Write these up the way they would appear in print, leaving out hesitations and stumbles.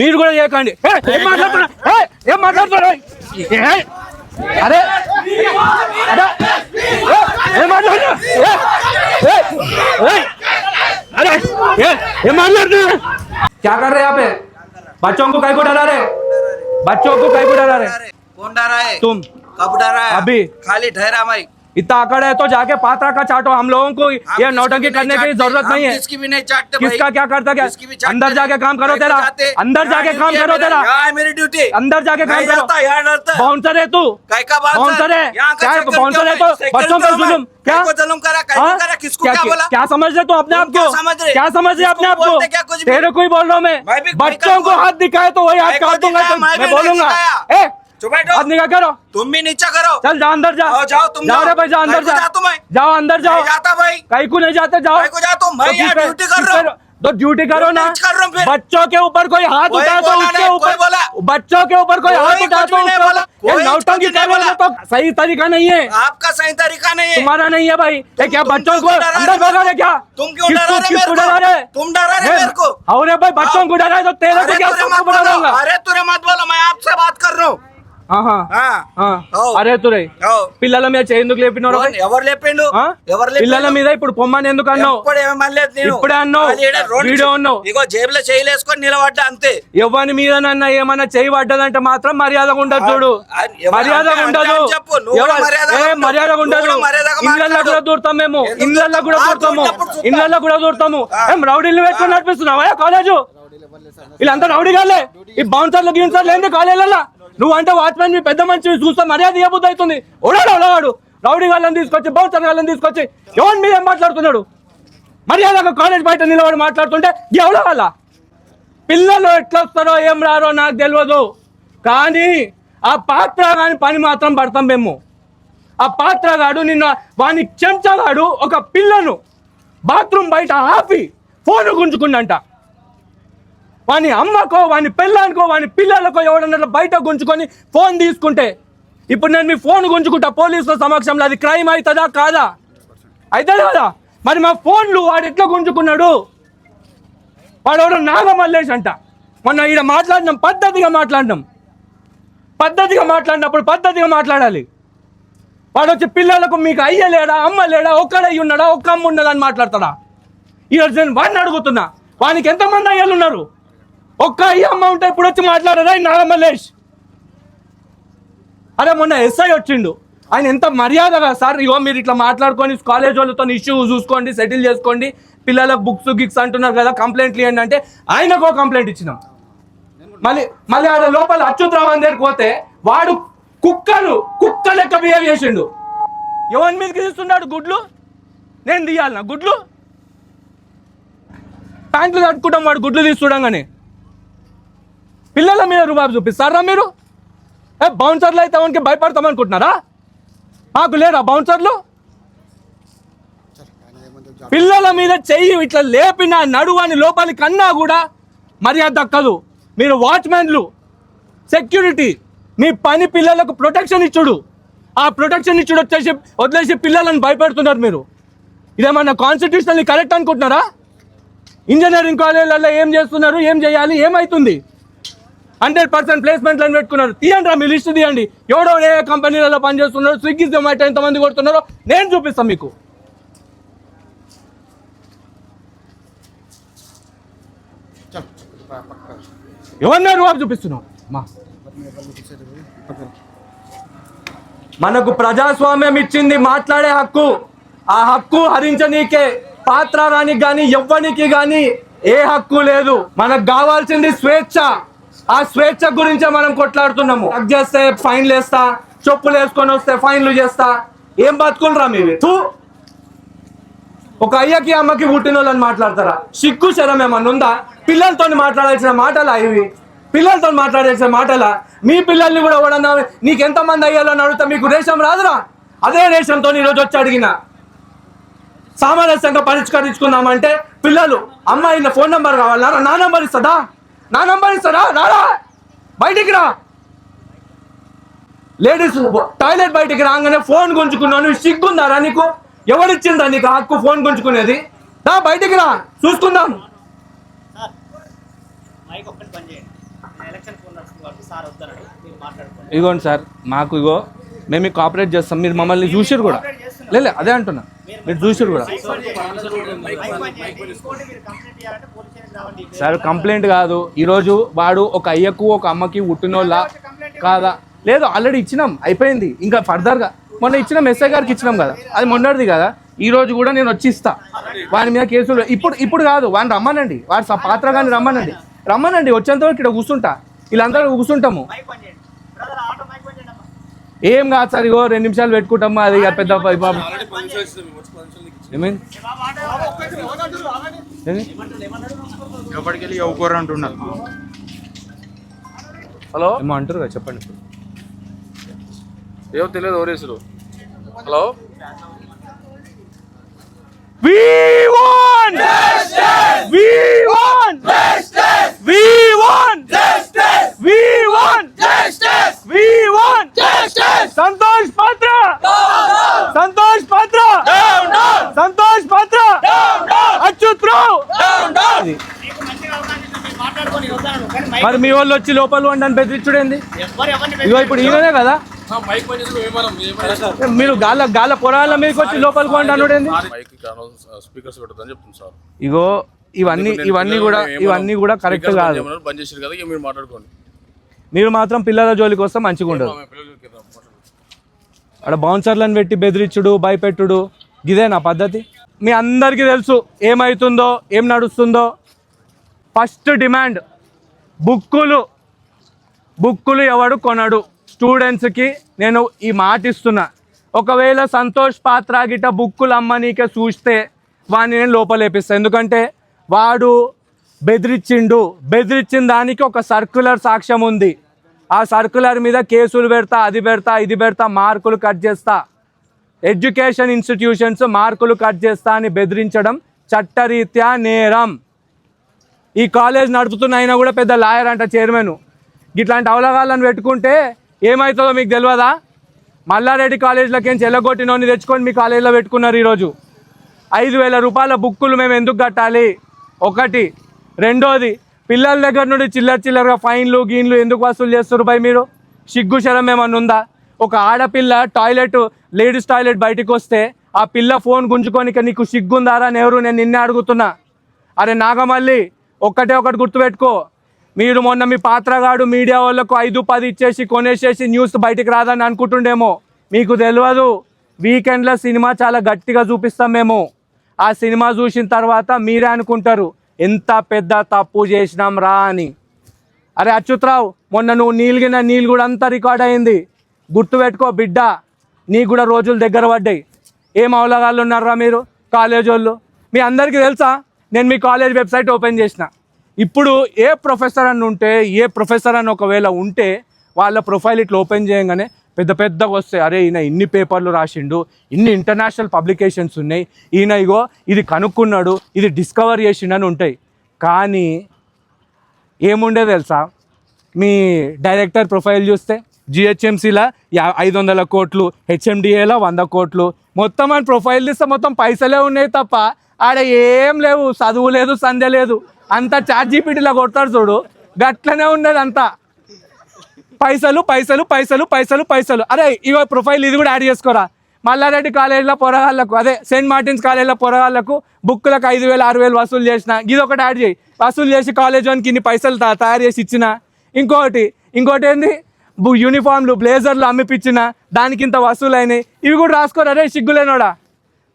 మీరు కూడా చేయకండి. ఏం మాట్లాడుతున్నా अरे अरे अरे ये क्या कर रहे हैं यहाँ पे? बच्चों को कहीं को डरा रहे? बच्चों को कहीं को डरा रहे? कौन डरा है? तुम। कब डरा है? अभी। खाली ठहरा भाई। इतना अकड़ है तो जाके पात्रा का चाटो। हम लोगों को ये नौटंकी करने की जरूरत नहीं है। किसकी भी नहीं चाटते। किसका क्या करता क्या? अंदर जाके काम करो तेरा। अंदर जाके काम करो तेरा। मेरी ड्यूटी। अंदर जाके काम करो। बाउंसर है तू। बाउंसर है। बाउंसर है तो बच्चों पर जुल्म क्या जुल्म करा? किसको क्या बोला? क्या समझ रहे तो अपने आप को? क्या समझ रहे अपने आप को? तेरे को ही बोल रहा हूँ मैं। बच्चों को हाथ दिखाए तो वही हाथ काट दूंगा। मैं बोलूंगा हाथ निकाल करो। तुम भी नीचा करो। चल जा अंदर जा। जाओ तुम। जाओ रे भाई जा अंदर जा। जाओ अंदर जाओ। जाता भाई। कहीं को नहीं जाते जाओ। को जाता हूँ मैं यहाँ ड्यूटी कर रहा हूँ। तो ड्यूटी करो ना। बच्चों के ऊपर कोई हाथ उठाए तो उसके ऊपर बच्चों के ऊपर कोई हाथ उठाए तो ये नौटंकी करने तो सही तरीका नहीं है। आपका सही तरीका नहीं है। तुम्हारा नहीं है भाई। क्या बच्चों को अंदर भगा रहे क्या? तुम क्यों डरा रहे? तुम डरा रहे मेरे को। अरे भाई बच्चों को डरा है तो तेरे को क्या डराऊंगा? अरे तुरे मत बोलो मैं आपसे बात कर रहा हूँ। అరే తురై పిల్లల మీద ఎందుకు లేపినారు? ఎవరు లేపిండు? పిల్లల మీద ఇప్పుడు పొమ్మని ఎందుకు అన్నావు? ఇప్పుడే అన్నావు. వీడియో అన్నావు. ఇగో జేబులో చేయలేసుకొని నిలబడ్డా అంతే. ఎవరి మీదనన్నా ఏమన్నా చేయి పడ్డదంటే మాత్రం మర్యాదగా ఉండదు. చూడు మర్యాదగా ఉండదు. మర్యాదగా ఉండదు. ఇళ్ళల్లో కూడా దూరుతాం మేము. ఇళ్ళల్లో కూడా దూరుతాము. ఏం రౌడీలు పెట్టుకొని నడిపిస్తున్నావా కాలేజు? వీళ్ళంతా రౌడీ కాలే. ఈ బౌన్సర్లు గిన్సర్లు ఏంది కాలేజీలలో? నువ్వు అంటే వాచ్మెన్ మీ పెద్ద మంచి చూస్తే మర్యాద ఇవ్వబుద్ధి అవుతుంది. ఓడాడు రౌడీ వాళ్ళని తీసుకొచ్చి బౌన్సర్ వాళ్ళని తీసుకొచ్చి ఎవరి మీద ఏం మాట్లాడుతున్నాడు? మర్యాదగా కాలేజ్ బయట నిలబడి మాట్లాడుతుంటే ఎవడో వాళ్ళ పిల్లలు ఎట్లా వస్తారో ఏం రారో నాకు తెలియదు. కానీ ఆ పాత్ర కాని పని మాత్రం పడతాం మేము. ఆ పాత్రగాడు నిన్న వాని చెంచగాడు ఒక పిల్లను బాత్రూమ్ బయట ఆపి ఫోన్ గుంజుకుందంట. వాని అమ్మకో వాని పిల్లలకో వాని పిల్లలకో ఎవడన్నా బయట గుంజుకొని ఫోన్ తీసుకుంటే ఇప్పుడు నేను మీ ఫోన్ గుంజుకుంటా పోలీసుల సమక్షంలో అది క్రైమ్ అవుతుందా కాదా? అవుతుంది కదా. మరి మా ఫోన్లు వాడు ఎట్లా గుంజుకున్నాడు? వాడు ఎవడో నాగమల్లేష్ అంట. మొన్న ఈడ మాట్లాడినాం పద్ధతిగా మాట్లాడినప్పుడు పద్ధతిగా మాట్లాడాలి. వాడు వచ్చి పిల్లలకు మీకు అయ్య లేడా అమ్మ లేడా ఒక్కడయ్యి ఉన్నాడా ఒక్క అమ్మ ఉన్నదా అని మాట్లాడతాడా? ఈరోజు నేను వాడిని అడుగుతున్నా వానికి ఎంతమంది అయ్యలు ఉన్నారు? ఒక్క అయ్య అమ్మ ఉంటే ఇప్పుడు వచ్చి మాట్లాడారా నాగమల్లేష్? అరే మొన్న ఎస్ఐ వచ్చిండు. ఆయన ఎంత మర్యాదగా సార్ ఇగో మీరు ఇట్లా మాట్లాడుకొని కాలేజ్ వాళ్ళతో ఇష్యూ చూసుకోండి సెటిల్ చేసుకోండి పిల్లలకు బుక్స్ గిక్స్ అంటున్నారు కదా కంప్లైంట్లు ఇవ్వండి అంటే ఆయనకు కంప్లైంట్ ఇచ్చినాం. మళ్ళీ ఆడ లోపల అచ్యుతరావు దగ్గరికి పోతే వాడు కుక్క లెక్క బిహేవ్ చేసిండు. ఎవరి మీదకి తీస్తున్నాడు గుడ్లు? నేను తీయాలనా గుడ్లు? ప్యాంట్లు కట్టుకుంటాం వాడు గుడ్లు తీస్తుండగానే పిల్లల మీద రూబాబు చూపిస్తారా మీరు? బౌన్సర్లు అయితే వానికి భయపడతాం అనుకుంటున్నారా? మాకు లేరా బౌన్సర్లు? పిల్లల మీద చెయ్యి ఇట్లా లేపిన నడువని లోపలికి అన్నా కూడా మర్యాద దక్కదు. మీరు వాచ్మెన్లు సెక్యూరిటీ మీ పని పిల్లలకు ప్రొటెక్షన్ ఇచ్చుడు. ఆ ప్రొటెక్షన్ ఇచ్చుడు వచ్చేసి వదిలేసి పిల్లలను భయపెడుతున్నారు మీరు. ఇదేమన్నా కాన్స్టిట్యూషనల్లీ కరెక్ట్ అనుకుంటున్నారా? ఇంజనీరింగ్ కాలేజీలలో ఏం చేస్తున్నారు ఏం చేయాలి ఏమవుతుంది? 100% ప్లేస్మెంట్లను పెట్టుకున్నారు. తీయండి మీ లిస్ట్ తీయండి. ఎవడో ఏ కంపెనీలలో పనిచేస్తున్నారు స్విగ్గీ జొమాటో ఎంతమంది కొడుతున్నారో నేను చూపిస్తాను మీకు. ఎవరినారు బాబు చూపిస్తున్నావు? మనకు ప్రజాస్వామ్యం ఇచ్చింది మాట్లాడే హక్కు. ఆ హక్కు హరించనీకే పాత్రానికి కానీ ఎవ్వనికి కానీ ఏ హక్కు లేదు. మనకు కావాల్సింది స్వేచ్ఛ. ఆ స్వేచ్ఛ గురించే మనం కొట్లాడుతున్నాము. హక్ చేస్తే ఫైన్లు వేస్తా, చొప్పులు వేసుకొని వస్తే ఫైన్లు చేస్తా. ఏం బతుకులరా మీవి? ఒక అయ్యకి అమ్మకి పుట్టిన వాళ్ళని మాట్లాడతారా? సిగ్గు శరం ఏమన్నా ఉందా? పిల్లలతో మాట్లాడాల్సిన మాటలా ఇవి? పిల్లలతో మాట్లాడాల్సిన మాటలా? మీ పిల్లల్ని కూడా ఎవడన్నా నీకెంతమంది అయ్యాలని అడుగుతా మీకు రేషన్ రాదురా? అదే రేషన్తో ఈరోజు వచ్చి అడిగిన సామరస్యంగా పరిష్కరించుకుందామంటే పిల్లలు అమ్మాయి ఫోన్ నెంబర్ కావాలన్నారా? నా నెంబర్ ఇస్తారా? రారా బయటికి రా. లేడీస్ టాయిలెట్ బయటికి రాగానే ఫోన్ గుంజుకున్నాను. సిగ్గుందారా నీకు? ఎవరిచ్చిందా నీకు హక్కు ఫోన్ గుంజుకునేది? దా బయటికి రా చూసుకుందాం. ఇగోండి సార్, మాకు ఇగో మేము మీకు కోఆపరేట్ చేస్తాం. మీరు మమ్మల్ని చూసిరు కూడా, లేదు అదే అంటున్నా, మీరు చూసిరు కూడా. సార్ కంప్లైంట్ కాదు, ఈరోజు వాడు ఒక అయ్యకు ఒక అమ్మకి పుట్టినోళ్ళ కాదా, లేదు ఆల్రెడీ ఇచ్చినాం, అయిపోయింది. ఇంకా ఫర్దర్గా మొన్న ఇచ్చినాం, ఎస్ఐ గారికి ఇచ్చినాం కదా, అది మొన్నటిది కదా. ఈ రోజు కూడా నేను వచ్చి ఇస్తా వాని మీద కేసులు. ఇప్పుడు కాదు, వాడిని రమ్మనండి, వాడి పాత్ర కానీ రమ్మనండి వచ్చేంతవరకు ఇక్కడ కూర్చుంటా, వీళ్ళందరూ కూర్చుంటాము. ఏం కాదు సార్, ఇగో 2 నిమిషాలు పెట్టుకుంటాము, అది పెద్ద హలో ఏమో అంటారు కదా, చెప్పండి. ఏమో తెలియదు ఓరేసులు. Hello We want justice. We want justice. We want justice. We want justice. We want justice. Santosh Patra. Down down. Santosh Patra. Down down. Santosh Patra. Down down. Achyut Rao. Down down. మరి మీ వాళ్ళు వచ్చి లోపల ఉండని బెదిరించుడేంది? ఇగో ఇప్పుడు ఈయననే కదా, మీరు గాల పొరాల మీకు వచ్చి లోపలికి వండి అనుడేంది? ఇగో ఇవన్నీ కూడా కరెక్ట్ కాదు. మీరు మాత్రం పిల్లల జోలికి వస్తే మంచిగా ఉండదు. అక్కడ బౌన్సర్లను పెట్టి బెదిరించుడు, భయపెట్టుడు, ఇదే నా పద్ధతి. మీ అందరికీ తెలుసు ఏమవుతుందో, ఏం నడుస్తుందో. ఫస్ట్ డిమాండ్ బుక్కులు ఎవడు కొనడు. స్టూడెంట్స్కి నేను ఈ మాట ఇస్తున్నా, ఒకవేళ సంతోష్ పాత్ర గిట్ట బుక్కులు అమ్మనీకే చూస్తే వాడిని నేను లోపలేపిస్తాను. ఎందుకంటే వాడు బెదిరించిన దానికి ఒక సర్క్యులర్ సాక్ష్యం ఉంది. ఆ సర్క్యులర్ మీద కేసులు పెడతా, అది పెడతా, ఇది పెడతా, మార్కులు కట్ చేస్తా, ఎడ్యుకేషన్ ఇన్స్టిట్యూషన్స్ మార్కులు కట్ చేస్తా అని బెదిరించడం చట్టరీత్యా నేరం. ఈ కాలేజ్ నడుపుతున్న అయినా కూడా పెద్ద లాయర్ అంట చైర్మన్. ఇట్లాంటి అవలగాళ్ళని పెట్టుకుంటే ఏమవుతుందో మీకు తెలియదా? మల్లారెడ్డి కాలేజీలకేంచి ఎల్లగొట్టినోని తెచ్చుకొని మీ కాలేజీలో పెట్టుకున్నారు. ఈరోజు 5,000 రూపాయల బుక్కులు మేము ఎందుకు కట్టాలి? ఒకటి. రెండోది, పిల్లల దగ్గర నుండి చిల్లరగా ఫైన్లు గీన్లు ఎందుకు వసూలు చేస్తారు భయ్? మీరు సిగ్గు శరం ఏమన్నా ఉందా? ఒక ఆడపిల్ల లేడీస్ టాయిలెట్ బయటకు వస్తే ఆ పిల్ల ఫోన్ గుంజుకొని నీకు సిగ్గుందారా నెహ్రూ? నేను నిన్నే అడుగుతున్నా. అరే నాగమల్లి, ఒకటి గుర్తుపెట్టుకో, మీరు మొన్న మీ పాత్రగాడు మీడియా వాళ్ళకు 5-10 ఇచ్చేసి కొనేసేసి న్యూస్ బయటికి రాదని అనుకుంటుండేమో. మీకు తెలియదు, వీకెండ్లో సినిమా చాలా గట్టిగా చూపిస్తాం మేము. ఆ సినిమా చూసిన తర్వాత మీరే అనుకుంటారు ఎంత పెద్ద తప్పు చేసినాం రా అని. అరే అచ్యుతరావు, మొన్న నువ్వు నీళ్ళు కూడా అంతా రికార్డ్ అయింది. గుర్తుపెట్టుకో బిడ్డ, నీకు కూడా రోజులు దగ్గర పడ్డాయి. ఏం అవలగాళ్ళు ఉన్నారా మీరు కాలేజ్ వాళ్ళు? మీ అందరికీ తెలుసా, నేను మీ కాలేజ్ వెబ్సైట్ ఓపెన్ చేసిన. ఇప్పుడు ఏ ప్రొఫెసర్ అని ఒకవేళ ఉంటే వాళ్ళ ప్రొఫైల్ ఇట్లా ఓపెన్ చేయగానే పెద్దగా వస్తాయి. అరే ఈయన ఇన్ని పేపర్లు రాసిండు, ఇన్ని ఇంటర్నేషనల్ పబ్లికేషన్స్ ఉన్నాయి, ఈయన ఇగో ఇది కనుక్కున్నాడు, ఇది డిస్కవర్ చేసిండని ఉంటాయి. కానీ ఏముండే తెలుసా, మీ డైరెక్టర్ ప్రొఫైల్ చూస్తే జిహెచ్ఎంసీలో 500 కోట్లు, హెచ్ఎండిఏలో 100 కోట్లు, మొత్తం అని ప్రొఫైల్ తీస్తే మొత్తం పైసలే ఉన్నాయి తప్ప ఆడ ఏం లేవు. చదువు లేదు, సంధ్య లేదు, అంతా ChatGPTలో కొడతాడు చూడు, గట్లనే ఉన్నది అంతా. పైసలు. అరే ఇవో ప్రొఫైల్ ఇది కూడా యాడ్ చేసుకోరా. మల్లారెడ్డి కాలేజీలో పొరగాళ్ళకు, అదే సెయింట్ మార్టిన్స్ కాలేజీలో పొరగాళ్ళకు బుక్కులకు 5,000-6,000 వసూలు చేసిన, ఇది ఒకటి యాడ్ చేయి. వసూలు చేసి కాలేజ్ వానికి ఇన్ని పైసలు తయారు చేసి ఇచ్చిన. ఇంకోటి ఏంది, యూనిఫామ్లు బ్లేజర్లు అమ్మిపించిన, దానికి ఇంత వసూలు అయినాయి. ఇవి కూడా రాసుకోరా. అరే సిగ్గులేనోడా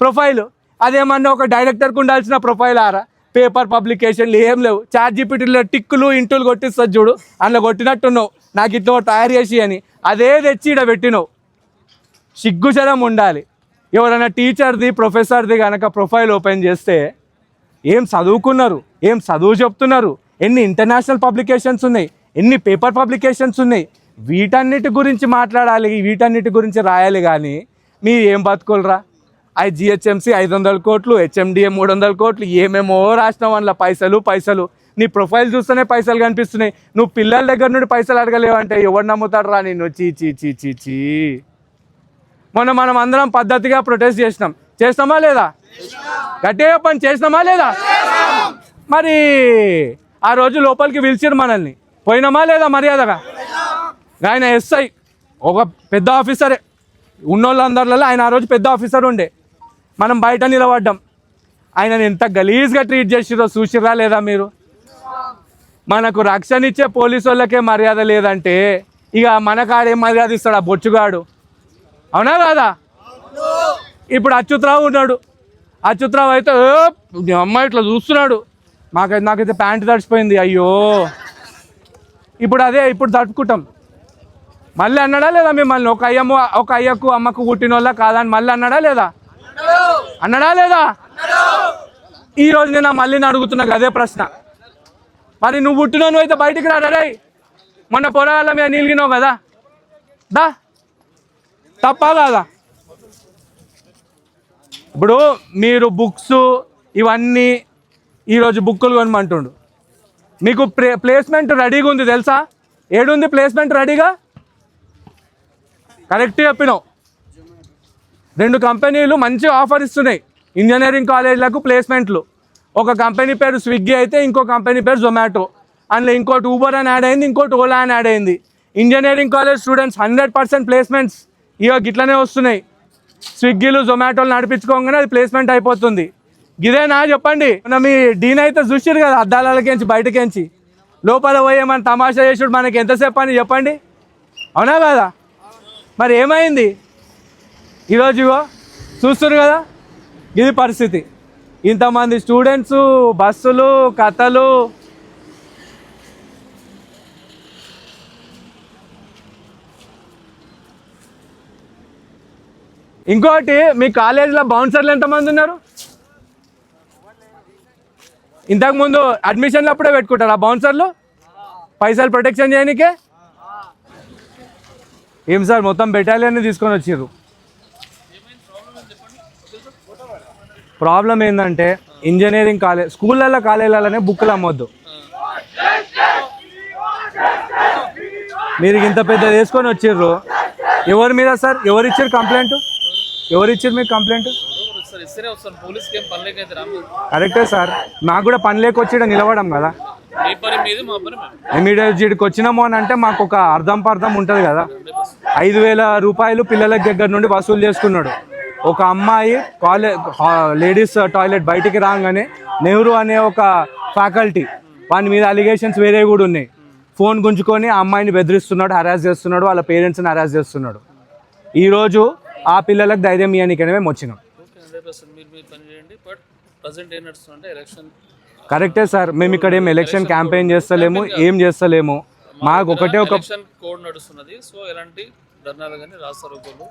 ప్రొఫైల్. అదేమన్నా ఒక డైరెక్టర్కి ఉండాల్సిన ప్రొఫైల్ ఆరా? పేపర్ పబ్లికేషన్లు ఏం లేవు. ChatGPTలో టిక్కులు ఇంటులు కొట్టిస్తుంది చూడు, అందులో కొట్టినట్టున్నావు, నాకు ఇట్లా తయారు చేసి అని. అదే తెచ్చి ఇక్కడ పెట్టినావు. సిగ్గుచరం ఉండాలి. ఎవరైనా టీచర్ది ప్రొఫెసర్ది కనుక ప్రొఫైల్ ఓపెన్ చేస్తే ఏం చదువుకున్నారు, ఏం చదువు చెప్తున్నారు, ఎన్ని ఇంటర్నేషనల్ పబ్లికేషన్స్ ఉన్నాయి, ఎన్ని పేపర్ పబ్లికేషన్స్ ఉన్నాయి, వీటన్నిటి గురించి మాట్లాడాలి, వీటన్నిటి గురించి రాయాలి. కానీ మీరు ఏం బతుకోలరా? జిహెచ్ఎంసీ 500 కోట్లు, హెచ్ఎండిఏ 300 కోట్లు, ఏమేమో రాసినావు అందులో పైసలు. నీ ప్రొఫైల్ చూస్తేనే పైసలు కనిపిస్తున్నాయి. నువ్వు పిల్లల దగ్గర నుండి పైసలు అడగలేవంటే ఎవరు నమ్ముతాడు రా నిన్ను? చీ. మొన్న మనం అందరం పద్ధతిగా ప్రొటెస్ట్ చేసినామా లేదా? గట్టిగా పని చేసినామా లేదా? మరి ఆ రోజు లోపలికి పిలిచిరు మనల్ని. పోయినామా లేదా మర్యాదగా? ఆయన ఎస్ఐ ఒక పెద్ద ఆఫీసరే, ఉన్నోళ్ళందరిలో ఆయన ఆ రోజు పెద్ద ఆఫీసర్ ఉండే. మనం బయట నిలబడ్డాం, ఆయనను ఎంత గలీజ్గా ట్రీట్ చేసిరో చూసిరా లేదా మీరు? మనకు రక్షణ ఇచ్చే పోలీసు వాళ్ళకే మర్యాద లేదంటే ఇక మనకాడేం మర్యాద ఇస్తాడు ఆ బొచ్చుగాడు? అవునా కాదా? ఇప్పుడు అచ్యుతరావు ఉన్నాడు, అచ్యుతరావు అయితే అమ్మాయి ఇట్లా చూస్తున్నాడు, నాకైతే ప్యాంటు తడిచిపోయింది అయ్యో. ఇప్పుడు తడుపుకుంటాం. మళ్ళీ అన్నాడా లేదా మిమ్మల్ని ఒక అయ్యకు అమ్మకు పుట్టిన వాళ్ళ కాదని మళ్ళీ అన్నాడా లేదా? అన్నాడా లేదా? ఈరోజు నేను మళ్ళీ అడుగుతున్నా అదే ప్రశ్న. మరి నువ్వు పుట్టినోను అయితే బయటికి రాడాయి, మొన్న పొరగాళ్ళ మీద నీలిగినావు కదా, దా తప్పా కాదా? ఇప్పుడు మీరు బుక్స్ ఇవన్నీ ఈరోజు బుక్కులు కొనమంటుండు, మీకు ప్లేస్మెంట్ రెడీగా ఉంది తెలుసా? ఏడుంది ప్లేస్మెంట్ రెడీగా? కరెక్ట్ చెప్పినావు. 2 కంపెనీలు మంచి ఆఫర్ ఇస్తున్నాయి ఇంజనీరింగ్ కాలేజీలకు ప్లేస్మెంట్లు. ఒక కంపెనీ పేరు స్విగ్గీ అయితే ఇంకో కంపెనీ పేరు జొమాటో, అందులో ఇంకోటి ఊబర్ అని యాడ్ అయింది, ఇంకోటి ఓలా అని యాడ్ అయింది. ఇంజనీరింగ్ కాలేజ్ స్టూడెంట్స్ 100% ప్లేస్మెంట్స్ ఇట్లనే వస్తున్నాయి. స్విగ్గీలు జొమాటోలు నడిపించుకోగానే అది ప్లేస్మెంట్ అయిపోతుంది. ఇదేనా చెప్పండి? మీ డీన్ అయితే చూసిరు కదా అద్దాలకేంచి బయటకేంచి లోపల పోయే మన తమాషా చేసుడు మనకి ఎంతసేపు అని చెప్పండి, అవునా కదా? మరి ఏమైంది ఈరోజు? చూస్తున్నారు కదా ఇది పరిస్థితి. ఇంతమంది స్టూడెంట్స్, బస్సులు, కథలు. ఇంకోటి, మీ కాలేజీలో బౌన్సర్లు ఎంతమంది ఉన్నారు? ఇంతకుముందు అడ్మిషన్లు అప్పుడే పెట్టుకుంటారు ఆ బౌన్సర్లు పైసలు ప్రొటెక్షన్ చేయడానికే. ఏం సార్ మొత్తం బెటాలియన్ని తీసుకొని వచ్చారు. ప్రాబ్లం ఏంటంటే ఇంజనీరింగ్ కాలేజ్ స్కూళ్ళల్లో కాలేజీలలోనే బుక్కులు అమ్మొద్దు. మీరు ఇంత పెద్ద వేసుకొని వచ్చిర్రు, ఎవరి మీద సార్? ఎవరు ఇచ్చారు కంప్లైంట్? ఎవరు ఇచ్చారు మీకు కంప్లైంట్? కరెక్టే సార్, నాకు కూడా పని లేక వచ్చి నిలవడం కదా. ఇమీడియట్కి వచ్చినాము అని అంటే మాకు ఒక అర్థం ఉంటుంది కదా. 5,000 రూపాయలు పిల్లల దగ్గర నుండి వసూలు చేసుకున్నాడు. ఒక అమ్మాయి లేడీస్ టాయిలెట్ బయటికి రాగానే నెహ్రూ అనే ఒక ఫ్యాకల్టీ వాని మీద అలిగేషన్స్ వేరే కూడా ఉన్నాయి. ఫోన్ గుంజుకొని ఆ అమ్మాయిని బెదిరిస్తున్నాడు, హరాస్ చేస్తున్నాడు, వాళ్ళ పేరెంట్స్ని హరాస్ చేస్తున్నాడు. ఈరోజు ఆ పిల్లలకు ధైర్యం ఇవ్వడానికనే మేము వచ్చినాం. కరెక్టే సార్, మేము ఇక్కడ ఏం ఎలక్షన్ క్యాంపెయిన్ చేస్తలేము, ఏం చేస్తలేము. మాకు ఒకటే ఒక కోడ్ నడుస్తున్నది. సో ఎలాంటి ధర్నాలు కానీ రాస్తారోకోలు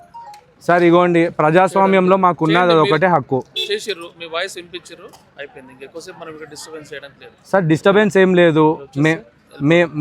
సార్ ఇగోండి, ప్రజాస్వామ్యంలో మాకున్నది అది ఒకటే హక్కు. చేసిర్రు, మీ వాయిస్ వినిపించారు, అయిపోయింది. ఇంకెక్కువసేపు మనం ఇక్కడ డిస్టర్బెన్స్ చేయడం లేదు సార్. డిస్టర్బెన్స్ ఏం లేదు,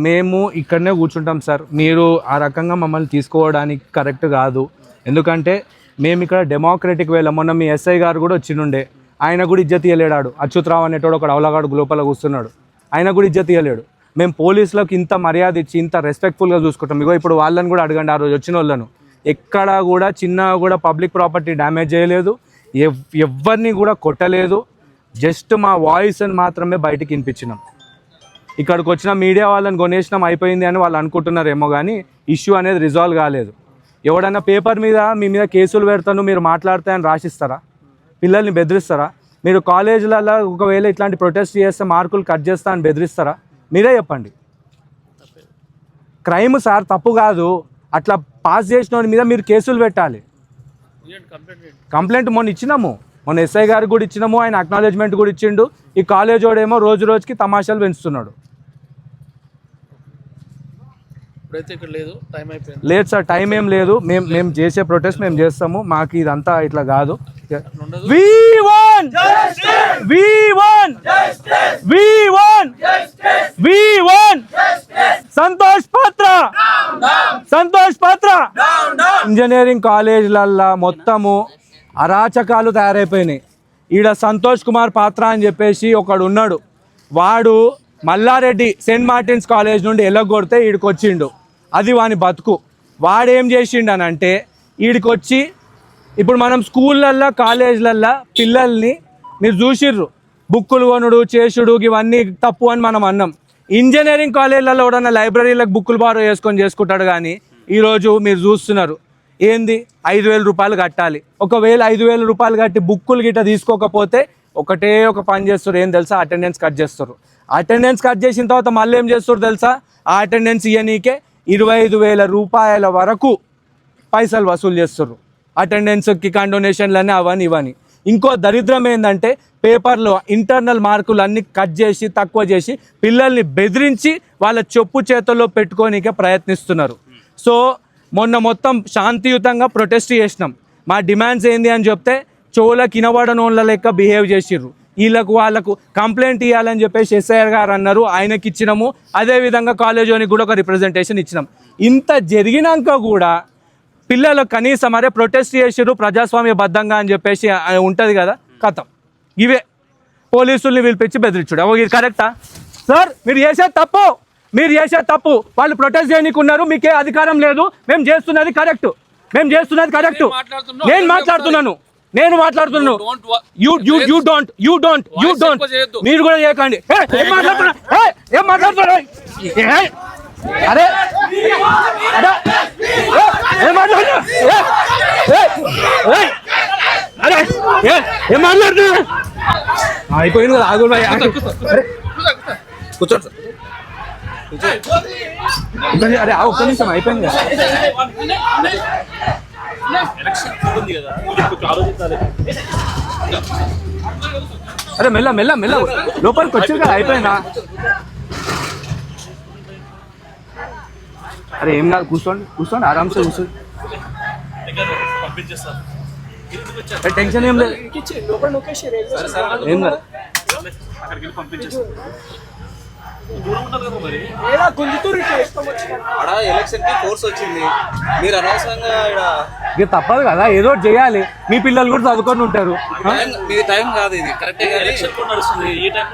మేము ఇక్కడనే కూర్చుంటాం సార్. మీరు ఆ రకంగా మమ్మల్ని తీసుకోవడానికి కరెక్ట్ కాదు. ఎందుకంటే మేము ఇక్కడ డెమోక్రటిక్ వేలో, మొన్న మీ ఎస్ఐ గారు కూడా వచ్చినుండే, ఆయన కూడా ఇజ్జత్ ఇవ్వలేడాడు. అచ్యుతరావు అనేటోడు ఒక అవలగాడు లోపల కూర్చున్నాడు, ఆయన కూడా ఇజ్జత్ ఇవ్వలేడు. మేము పోలీసులకు ఇంత మర్యాద ఇచ్చి ఇంత రెస్పెక్ట్ఫుల్గా చూసుకుంటాం. ఇగో ఇప్పుడు వాళ్ళని కూడా అడగండి, ఆ రోజు వచ్చిన వాళ్ళను ఎక్కడా కూడా చిన్న కూడా పబ్లిక్ ప్రాపర్టీ డ్యామేజ్ చేయలేదు, ఎవరిని కూడా కొట్టలేదు. జస్ట్ మా వాయిస్ని మాత్రమే బయటికి వినిపించినాం. ఇక్కడికి వచ్చిన మీడియా వాళ్ళని కొనేసినాం అయిపోయింది అని వాళ్ళు అనుకుంటున్నారేమో, కానీ ఇష్యూ అనేది రిజాల్వ్ కాలేదు. ఎవడన్నా పేపర్ మీద మీ మీద కేసులు పెడతాను మీరు మాట్లాడతాయని రాసిస్తారా? పిల్లల్ని బెదిరిస్తారా? మీరు కాలేజీలలో ఒకవేళ ఇట్లాంటి ప్రొటెస్ట్ చేస్తే మార్కులు కట్ చేస్తా అని బెదిరిస్తారా? మీరే చెప్పండి. క్రైమ్ సార్, తప్పు కాదు. అట్లా పాస్ చేసిన వాడి మీద మీరు కేసులు పెట్టాలి. కంప్లైంట్ మొన్న ఇచ్చినాము, మొన్న ఎస్ఐ గారికి కూడా ఇచ్చినాము, ఆయన అక్నాలెడ్జ్మెంట్ కూడా ఇచ్చిండు. ఈ కాలేజ్ వాడేమో రోజు రోజుకి తమాషాలు పెంచుతున్నాడు. లేదు సార్, టైం ఏం లేదు. మేము చేసే ప్రొటెస్ట్ మేము చేస్తాము. మాకు ఇదంతా ఇట్లా కాదు. We want justice! We want justice! We want justice! We want justice! Santosh పాత్ర down down! సంతోష్ పాత్ర down down! ఇంజనీరింగ్ కాలేజీలల్లో మొత్తము అరాచకాలు తయారైపోయినాయి. ఈడ సంతోష్ కుమార్ పాత్ర అని చెప్పేసి ఒకడు ఉన్నాడు. వాడు మల్లారెడ్డి సెయింట్ మార్టిన్స్ కాలేజ్ నుండి ఎల్లగొడితే ఈడికి వచ్చిండు. అది వాని బతుకు. వాడేం చేసిండు అని అంటే ఈడికొచ్చి ఇప్పుడు మనం స్కూళ్ళల్లో కాలేజీలల్లో పిల్లల్ని మీరు చూసిర్రు, బుక్కులు కొనుడు చేసుడు ఇవన్నీ తప్పు అని మనం అన్నాం. ఇంజనీరింగ్ కాలేజీలలో కూడా లైబ్రరీలకు బుక్కులు బారో వేసుకొని చేసుకుంటాడు. కానీ ఈరోజు మీరు చూస్తున్నారు ఏంది 5,000 రూపాయలు కట్టాలి. ఒకవేళ 5,000 రూపాయలు కట్టి బుక్కులు గిట్ట తీసుకోకపోతే ఒకటే ఒక పని చేస్తారు, ఏం తెలుసా? అటెండెన్స్ కట్ చేస్తారు. అటెండెన్స్ కట్ చేసిన తర్వాత మళ్ళీ ఏం చేస్తారు తెలుసా? ఆ అటెండెన్స్ ఇవ్వనీకే 25,000 రూపాయల వరకు పైసలు వసూలు చేస్తారు. అటెండెన్స్కి కండోనేషన్లని అవని ఇవని. ఇంకో దరిద్రం ఏంటంటే పేపర్లో ఇంటర్నల్ మార్కులు అన్నీ కట్ చేసి తక్కువ చేసి పిల్లల్ని బెదిరించి వాళ్ళ చెప్పు చేతుల్లో పెట్టుకోనికే ప్రయత్నిస్తున్నారు. సో మొన్న మొత్తం శాంతియుతంగా ప్రొటెస్ట్ చేసినాం. మా డిమాండ్స్ ఏంది అని చెప్తే చెవులకు వినబడనోళ్ళ లెక్క బిహేవ్ చేసిర్రు. వాళ్ళకు కంప్లైంట్ ఇవ్వాలని చెప్పేసి ఎస్ఐఆర్ గారు అన్నారు, ఆయనకి ఇచ్చినాము. అదేవిధంగా కాలేజీకి కూడా ఒక రిప్రజెంటేషన్ ఇచ్చినాం. ఇంత జరిగినాక కూడా పిల్లలు కనీసం అరే ప్రొటెస్ట్ చేసిర్రు ప్రజాస్వామ్యబద్ధంగా అని చెప్పేసి ఉంటుంది కదా, కథం ఇవే పోలీసుల్ని పిలిపించి బెదిరించుడు. ఇది కరెక్టా సార్? మీరు చేసేది తప్పు. వాళ్ళు ప్రొటెస్ట్ చేయనీకున్నారు, మీకే అధికారం లేదు. మేము చేస్తున్నది కరెక్ట్. నేను మాట్లాడుతున్నాను. యూ డోంట్ మీరు కూడా చేయకండి. ఏం మాట్లాడుతున్నారు? అరే ఏం మాట్లాడుతున్నా? అయిపోయింది కదా, ఆగుల్ భాయ్ కూర్చోండి. అరే ఒక్క నిమిషం, అయిపోయింది కదా. అరే మెల్ల లోపలికి వచ్చారు కదా, అయిపోయిందా? అరే ఏం కాదు, కూర్చోండి ఆరామ్సే కూర్చోండి. టెన్షన్ ఏం లేదు, ఏం కాదు. ఎలక్షన్ కి ఫోర్స్ వచ్చింది, మీరు అనవసరంగా ఇది తప్పదు కదా, ఏదో ఒకటి చేయాలి. మీ పిల్లలు కూడా చదువుకొని ఉంటారు. మీ టైం కాదు ఇది కరెక్ట్. ఎలక్షన్ నడుస్తుంది ఈ టైం